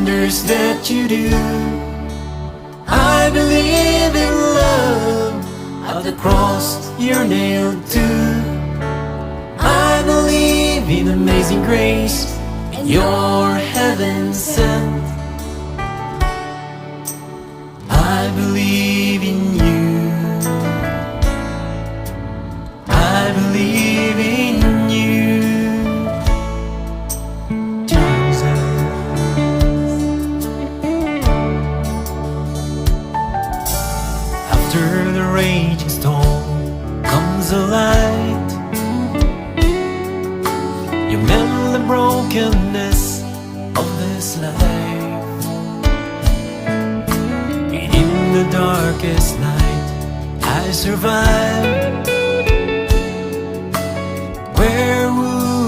wonders that you do. I believe in love, at the cross you're nailed to. I believe in amazing grace, and you're heaven sent. I believe in you. I believe in you, Jesus. After the raging storm comes a light. You mend the brokenness of this life, and in the darkest night I survive. Where